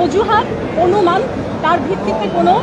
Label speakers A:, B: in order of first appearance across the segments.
A: অজুহাত, অনুমান, তার ভিত্তিতে কোনো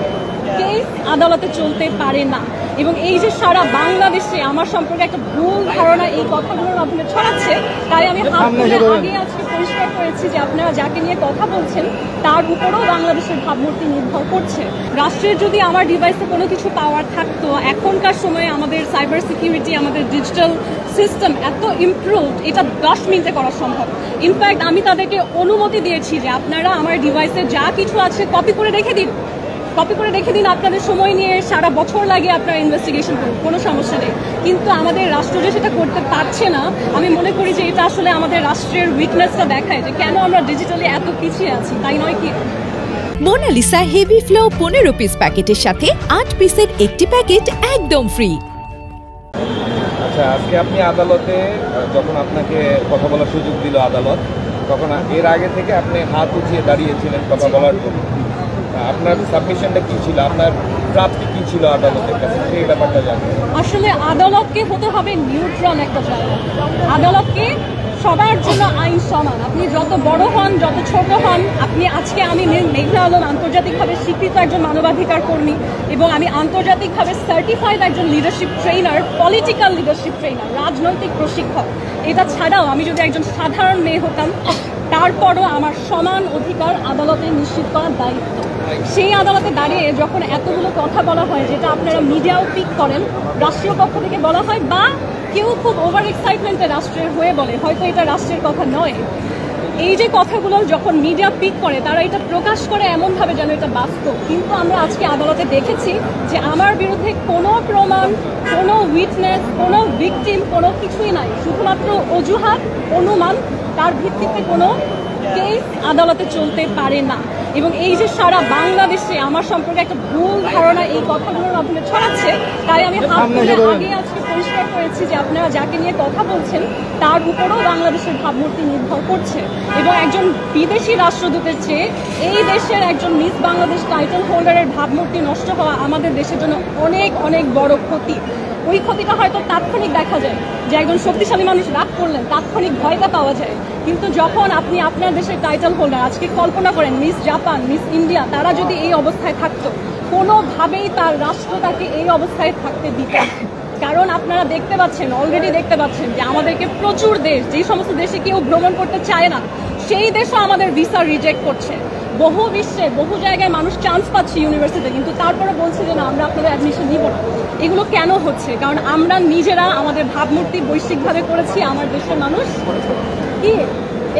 A: কেস আদালতে চলতে পারে না। এবং এই যে সারা বাংলাদেশে আমার সম্পর্কে একটা ভুল ধারণা এই কথাগুলোর মাধ্যমে ছড়াচ্ছে, তাই আমি হাত তুলে আগে আজকে পরিষ্কার করেছি যে আপনারা যাকে নিয়ে কথা বলছেন তার উপরও বাংলাদেশের ভাবমূর্তি নির্ভর করছে। রাষ্ট্রের যদি আমার ডিভাইসে কোনো কিছু পাওয়ার থাকতো, এখনকার সময়ে আমাদের সাইবার সিকিউরিটি, আমাদের ডিজিটাল সিস্টেম এত ইমপ্রুভড, এটা 10 মিনিটে করা সম্ভব। ইনফ্যাক্ট আমি তাদেরকে অনুমতি দিয়েছি যে আপনারা আমার ডিভাইসে যা কিছু আছে কপি করে রেখে দিন, আপনাদের সময় নিয়ে সারা বছর লাগে আপনারা ইনভেস্টিগেশন করুন, কোনো সমস্যা নেই। কিন্তু আমাদের রাষ্ট্র যে সেটা করতে পারছে না, আমি মনে করি যে এটা আসলে আমাদের রাষ্ট্রের উইকনেসটা দেখায় যে কেন আমরা ডিজিটালি এত পিছিয়ে আছি, তাই নয় কি?
B: মোনালিসা হেভি ফ্লো 15 পিস প্যাকেটের সাথে 8 পিসের একটি প্যাকেট একদম ফ্রি।
C: আচ্ছা, আজকে আপনি আদালতে যখন আপনাকে কথা বলার সুযোগ দিল আদালত, তখন এর আগে থেকে আপনি হাত উঠিয়ে দাঁড়িয়েছিলেন কথা বলার জন্য। আপনার সাবমিশনটা কি ছিল, আপনার প্রাপ্তি কি ছিল আদালতের কাছে, সেই ব্যাপারটা জানেন?
A: আসলে আদালতকে হতে হবে নিউট্রাল একটা জায়গা। আদালতকে সবার জন্য আইন সমান, আপনি যত বড় হন, যত ছোট হন। আমি মেঘনা আলম আন্তর্জাতিকভাবে স্বীকৃত একজন মানবাধিকার কর্মী এবং আমি আন্তর্জাতিকভাবে সার্টিফাইড একজন leadership trainer, political leadership trainer, রাজনৈতিক প্রশিক্ষক। এটা ছাড়াও আমি যদি একজন সাধারণ মেয়ে হতাম, তারপরও আমার সমান অধিকার আদালতে নিশ্চিত করার দায়িত্ব। সেই আদালতে দাঁড়িয়ে যখন এতগুলো কথা বলা হয়, যেটা আপনারা মিডিয়াও পিক করেন, রাষ্ট্রীয় পক্ষ থেকে বলা হয়, বা কেউ খুব ওভার এক্সাইটমেন্টে রাষ্ট্রের হয়ে বলে, হয়তো এটা রাষ্ট্রের কথা নয়। এই যে কথাগুলো যখন মিডিয়া পিক করে, তারা এটা প্রকাশ করে এমনভাবে যেন এটা বাস্তব। কিন্তু আমরা আজকে আদালতে দেখেছি যে আমার বিরুদ্ধে কোনো প্রমাণ, কোনো উইটনেস, কোনো ভিকটিম, কোনো কিছুই নাই। শুধুমাত্র অজুহাত, অনুমান, তার ভিত্তিতে কোনো কেস আদালতে চলতে পারে না। এবং এই যে সারা বাংলাদেশে আমার সম্পর্কে একটা ভুল ধারণা এই কথাগুলোর মাধ্যমে ছড়াচ্ছে, তাই আমি হাত তুলে আগে আজকে পরিষ্কার করেছি যে আপনারা যাকে নিয়ে কথা বলছেন তার উপরও বাংলাদেশের ভাবমূর্তি নির্ভর করছে। এবং একজন বিদেশি রাষ্ট্রদূতের চেয়ে এই দেশের একজন মিস বাংলাদেশ টাইটেল হোল্ডারের ভাবমূর্তি নষ্ট হওয়া আমাদের দেশের জন্য অনেক অনেক বড় ক্ষতি। ওই ক্ষতিটা হয়তো তাৎক্ষণিক দেখা যায়, যে একজন শক্তিশালী মানুষ রাগ করলেন, তাৎক্ষণিক ভয়টা পাওয়া যায়। কিন্তু যখন আপনি আপনার দেশের টাইটেল হোল্ডার, আজকে কল্পনা করেন মিস জাপান, মিস ইন্ডিয়া, তারা যদি এই অবস্থায় থাকতো, কোনোভাবেই তার রাষ্ট্র তাকে এই অবস্থায় থাকতে দিত। কারণ আপনারা দেখতে পাচ্ছেন, অলরেডি দেখতে পাচ্ছেন যে আমাদেরকে প্রচুর দেশ, যে সমস্ত দেশে কেউ ভ্রমণ করতে চায় না, সেই দেশও আমাদের ভিসা রিজেক্ট করছে। বহু বিশ্বে, বহু জায়গায় মানুষ চান্স পাচ্ছে ইউনিভার্সিটিতে, কিন্তু তারপরে বলছে যে না, আমরা আপনাদের অ্যাডমিশন নিব না। এগুলো কেন হচ্ছে? কারণ আমরা নিজেরা আমাদের ভাবমূর্তি বৈশ্বিকভাবে করেছি। আমার দেশের মানুষ কি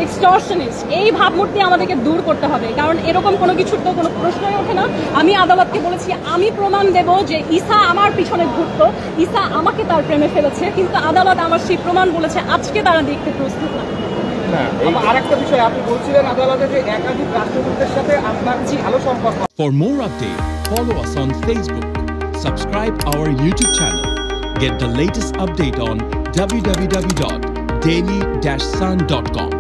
A: এক্সটর্শনিস্ট, এই ভাবমূর্তি আমাদেরকে দূর করতে হবে। কারণ এরকম কোনো কিছুর তো কোনো প্রশ্নই ওঠে না। আমি আদালতকে বলেছি, আমি প্রমাণ দেব যে ঈসা আমার পিছনে ঘুরতো, ঈসা আমাকে তার প্রেমে ফেলেছে, কিন্তু আদালত আমার সেই প্রমাণ বলেছে আজকে তারা দেখতে প্রস্তুত না।
C: আরেকটা বিষয় আপনি বলছিলেন আদালতে যে একাধিক রাষ্ট্রদূতের সাথে আপনার ভালো সম্পর্ক।
D: For more updates, follow us on Facebook, subscribe our YouTube channel, get the latest update on www.daily-sun.com.